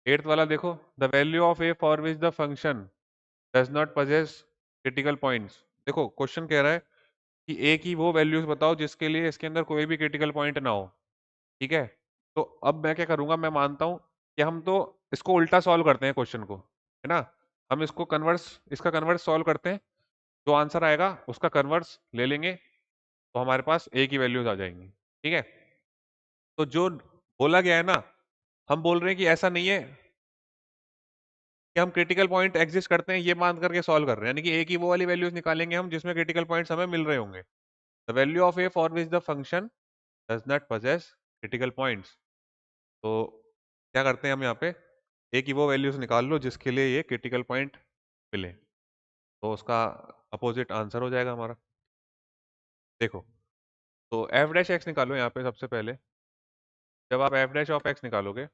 8th वाला देखो, the value of A for which the function does not possess critical points. देखो question कह रहा है कि ए की वो वैल्यूज बताओ जिसके लिए इसके अंदर कोई भी क्रिटिकल पॉइंट ना हो। ठीक है, तो अब मैं क्या करूंगा, मैं मानता हूं कि हम तो इसको उल्टा सॉल्व करते हैं क्वेश्चन को, है ना। हम इसका कन्वर्स सॉल्व करते हैं, जो आंसर आएगा उसका कन्वर्स ले लेंगे, तो हमारे पास ए की वैल्यूज आ जाएंगी। ठीक है, तो जो बोला गया है ना, हम बोल रहे हैं कि ऐसा नहीं है कि हम क्रिटिकल पॉइंट एग्जिस्ट करते हैं ये मान करके सॉल्व कर रहे हैं, यानी कि ए की वो वाली वैल्यूज निकालेंगे हम जिसमें क्रिटिकल पॉइंट्स हमें मिल रहे होंगे। The value of A for which the function does not possess critical points. तो क्या करते हैं हम यहाँ पे, ए की वो वैल्यूज निकाल लो जिसके लिए ये क्रिटिकल पॉइंट मिले, तो उसका अपोजिट आंसर हो जाएगा हमारा। देखो, तो एफ डैश एक्स निकालो यहाँ पे सबसे पहले। जब आप एफ डैश ऑफ एक्स निकालोगे,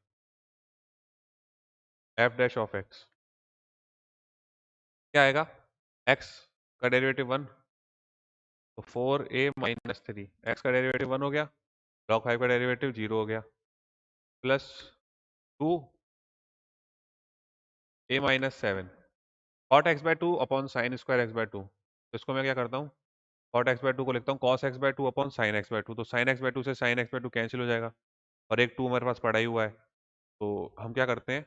एफ डैश ऑफ एक्स क्या आएगा, एक्स का डेरिवेटिव 1, तो 4a-3, एक्स का डेरिवेटिव 1 हो गया, log 5 का डेरिवेटिव 0 हो गया, plus 2a-7 cot x by 2 upon sine square x by 2। तो इसको मैं क्या करता हूँ, cot x बाय 2 को लिखता हूँ cos x by 2 upon sine x by 2। तो साइन एक्स बाय 2 से साइन एक्स बाय 2 कैंसिल हो जाएगा, और एक 2 हमारे पास पड़ा ही हुआ है। तो हम क्या करते हैं,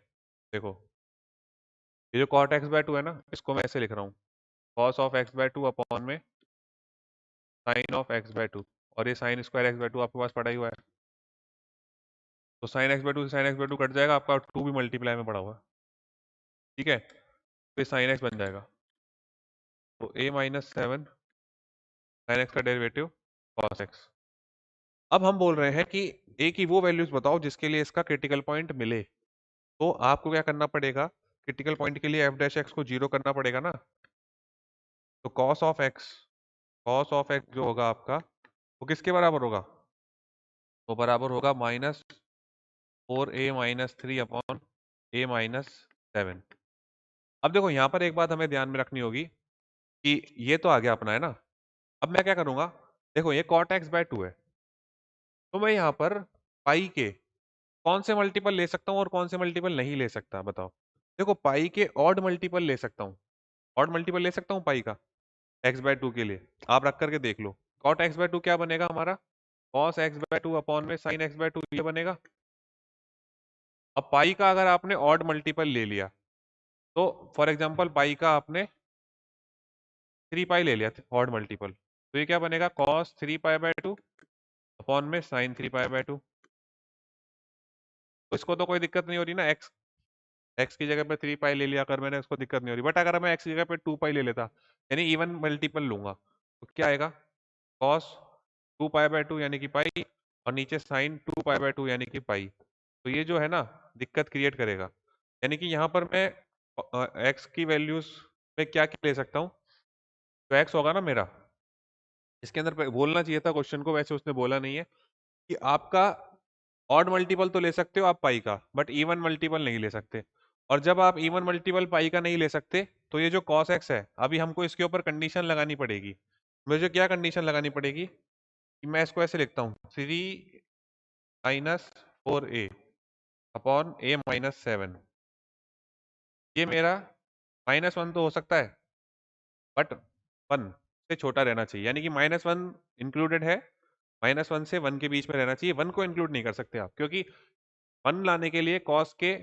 देखो ये जो cot x बाय 2 है ना, इसको मैं ऐसे लिख रहा हूँ, cos of x by 2 upon में साइन ऑफ x बाय 2, और ये साइन स्क्वायर एक्स बाय 2 आपके पास पड़ा ही हुआ है। तो साइन एक्स बाय 2 से साइन एक्स बाय 2 कट जाएगा, आपका 2 भी मल्टीप्लाई में पड़ा हुआ है। ठीक है, तो ये साइन एक्स बन जाएगा, तो a-7 साइन एक्स का डेरिवेटिव cos x। अब हम बोल रहे हैं कि a की वो वैल्यूज बताओ जिसके लिए इसका क्रिटिकल पॉइंट मिले। तो आपको क्या करना पड़ेगा, क्रिटिकल पॉइंट के लिए एफ डैश एक्स को 0 करना पड़ेगा ना। तो cos ऑफ एक्स जो होगा आपका, वो किसके बराबर होगा, वो बराबर होगा -4a-3 अपॉन a-7। अब देखो यहाँ पर एक बात हमें ध्यान में रखनी होगी कि ये तो आ गया अपना, है ना। अब मैं क्या करूंगा, देखो ये cot x बाय 2 है, तो मैं यहाँ पर पाई के कौन से मल्टीपल ले सकता हूँ और कौन से मल्टीपल नहीं ले सकता, बताओ। देखो पाई के ऑड मल्टीपल ले सकता हूँ, ऑड मल्टीपल ले सकता हूँ पाई का x बाय 2 के लिए। आप रख करके देख लो, cot x बाय 2 क्या बनेगा हमारा, cos x बाय 2 अपॉन में sin x बाय 2, ये बनेगा। अब पाई का अगर आपने ऑड मल्टीपल ले लिया, तो फॉर एग्जांपल पाई का आपने 3 पाई ले लिया ऑड मल्टीपल, तो ये क्या बनेगा, cos 3 पाई बाय 2 अपॉन में sin 3 पाई बाय 2। तो इसको तो कोई दिक्कत नहीं हो रही ना, एक्स की जगह पे 3 पाई ले लिया अगर मैंने, उसको दिक्कत नहीं हो रही। बट अगर मैं एक्स की जगह पे 2 पाई ले लेता, यानी इवन मल्टीपल लूंगा, तो क्या आएगा, cos 2 पाई बाय 2 यानी कि पाई, और नीचे sin 2 पाई बाय 2 यानी कि पाई। तो ये जो है ना, दिक्कत क्रिएट करेगा। यानी कि यहाँ पर मैं एक्स की वैल्यूज में क्या क्या ले सकता हूँ, तो एक्स होगा ना मेरा, इसके अंदर बोलना चाहिए था क्वेश्चन को, वैसे उसने बोला नहीं है कि आपका ऑड मल्टीपल तो ले सकते हो आप पाई का, बट इवन मल्टीपल नहीं ले सकते। और जब आप इवन मल्टीपल पाई का नहीं ले सकते, तो ये जो cos x है, अभी हमको इसके ऊपर कंडीशन लगानी पड़ेगी। मुझे क्या कंडीशन लगानी पड़ेगी, कि मैं इसको ऐसे लिखता हूँ, 3-4a अपॉन a-7। ये मेरा -1 तो हो सकता है, बट 1 से छोटा रहना चाहिए, यानी कि -1 इंक्लूडेड है, -1 से 1 के बीच में रहना चाहिए। 1 को इंक्लूड नहीं कर सकते आप, क्योंकि 1 लाने के लिए cos के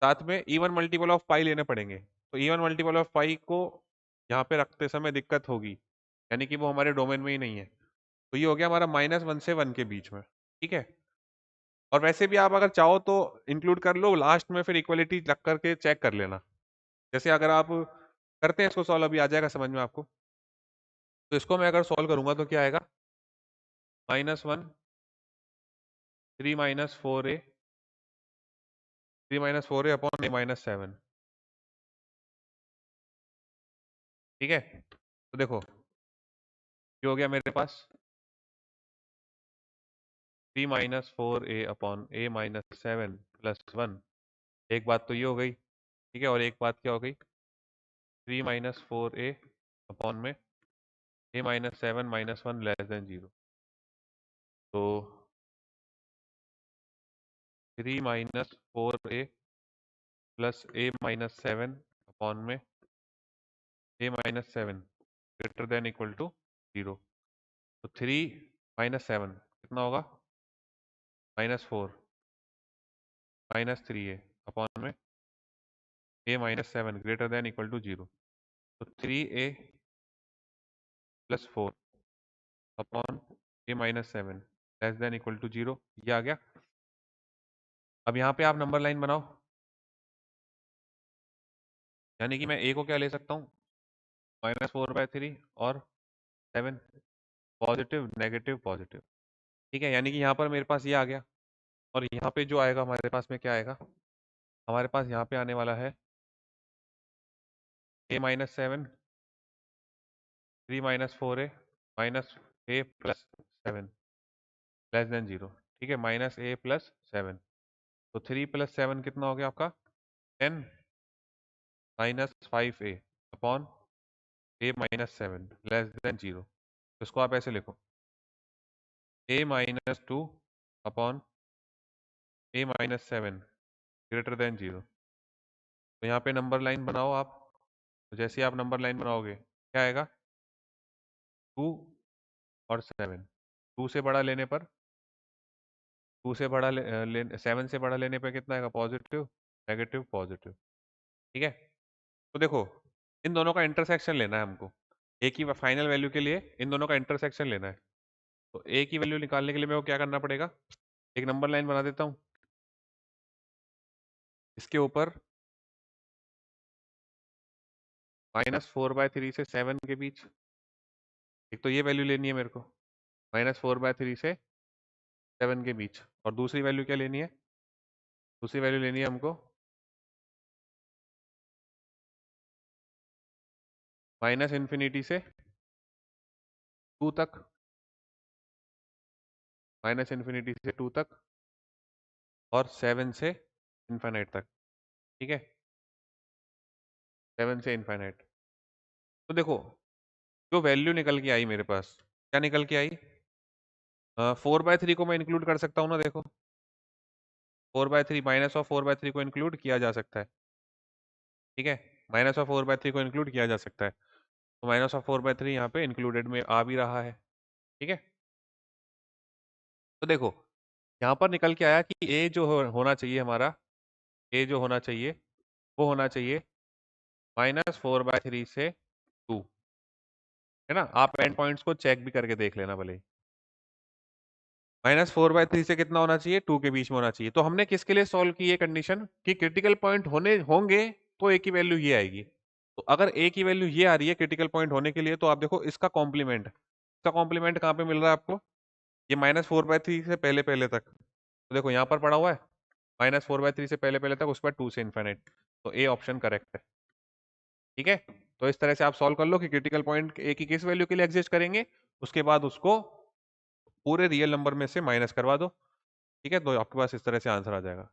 साथ में इवन मल्टीपल ऑफ पाई लेने पड़ेंगे, तो इवन मल्टीपल ऑफ पाई को यहाँ पे रखते समय दिक्कत होगी, यानी कि वो हमारे डोमेन में ही नहीं है। तो ये हो गया हमारा -1 से 1 के बीच में। ठीक है, और वैसे भी आप अगर चाहो तो इंक्लूड कर लो, लास्ट में फिर इक्वलिटी लग करके चेक कर लेना। जैसे अगर आप करते हैं इसको सॉल्व, अभी आ जाएगा समझ में आपको। तो इसको मैं अगर सॉल्व करूंगा तो क्या आएगा, -1 3-4a अपॉन a-7। ठीक है, तो देखो ये हो गया मेरे पास 3-4a अपॉन a-7 प्लस 1। एक बात तो ये हो गई, ठीक है, और एक बात क्या हो गई, 3-4a अपॉन में a-7 -1 लेस देन 0। तो 3-4a प्लस ए माइनस 7 अपॉन में a minus 7 greater than equal to 0। तो 3 माइनस 7 कितना होगा? -4 -3 ए अपॉन में a minus 7 greater than equal to 0। तो 3 a plus 4 upon a minus 7 less than equal to 0, ये आ गया। अब यहाँ पे आप नंबर लाइन बनाओ, यानी कि मैं ए को क्या ले सकता हूँ? -4/3 और 7, पॉजिटिव नेगेटिव पॉजिटिव। ठीक है, यानी कि यहाँ पर मेरे पास ये आ गया। और यहाँ पे जो आएगा हमारे पास में क्या आएगा? हमारे पास यहाँ पे आने वाला है ए माइनस 7 3 -4 ए माइनस ए प्लस 7 लेस देन 0। ठीक है, -a+7। तो 3 + 7 कितना हो गया आपका? 10 -5a upon a minus 7 less then 0। तो इसको आप ऐसे लिखो, a -2 upon a minus 7 greater then 0। तो यहाँ पे नंबर लाइन बनाओ आप। तो जैसे ही आप नंबर लाइन बनाओगे क्या आएगा? 2 और 7। 2 से बड़ा लेने पर 2 से बड़ा 7 से बड़ा लेने पर कितना आएगा? Positive negative positive. ठीक है, तो देखो इन दोनों का इंटरसेक्शन लेना है हमको। ए की फाइनल वैल्यू के लिए इन दोनों का इंटरसेक्शन लेना है। तो ए की वैल्यू निकालने के लिए मेरे को क्या करना पड़ेगा? एक नंबर लाइन बना देता हूँ, इसके ऊपर -4/3 से 7 के बीच एक तो ये वैल्यू लेनी है मेरे को, -4/3 से 7 के बीच। और दूसरी वैल्यू क्या लेनी है? दूसरी वैल्यू लेनी है हमको -∞ से 2 तक, -∞ से 2 तक और 7 से इनफाइनाइट तक। ठीक है, 7 से इनफाइनाइट। तो देखो जो वैल्यू निकल के आई मेरे पास, क्या निकल के आई? 4/3 को मैं इंक्लूड कर सकता हूँ ना, देखो 4/3 -4/3 को इंक्लूड किया जा सकता है। ठीक है, -4/3 को इंक्लूड किया जा सकता है। तो -4/3 यहाँ पे इंक्लूडेड में आ भी रहा है। ठीक है, तो देखो यहाँ पर निकल के आया कि ए जो होना चाहिए हमारा, ए जो होना चाहिए वो होना चाहिए -4/3 से 2। है ना, आप एंड पॉइंट्स को चेक भी करके देख लेना भले। -4/3 से कितना होना चाहिए? 2 के बीच में होना चाहिए। तो हमने किसके लिए सॉल्व की ये कंडीशन कि क्रिटिकल पॉइंट होने होंगे तो ए की वैल्यू ये आएगी। तो अगर ए की वैल्यू ये आ रही है क्रिटिकल पॉइंट होने के लिए, तो आप देखो इसका कॉम्प्लीमेंट, इसका कॉम्प्लीमेंट कहाँ पे मिल रहा है आपको? ये -4/3 से पहले पहले तक। तो देखो यहाँ पर पड़ा हुआ है -4/3 से पहले पहले तक, उसके बाद 2 से इनफाइनाइट। तो ए ऑप्शन करेक्ट है। ठीक है, तो इस तरह से आप सॉल्व कर लो कि क्रिटिकल पॉइंट ए की किस वैल्यू के लिए एग्जिस्ट करेंगे, उसके बाद उसको पूरे रियल नंबर में से माइनस करवा दो। ठीक है, तो आपके पास इस तरह से आंसर आ जाएगा।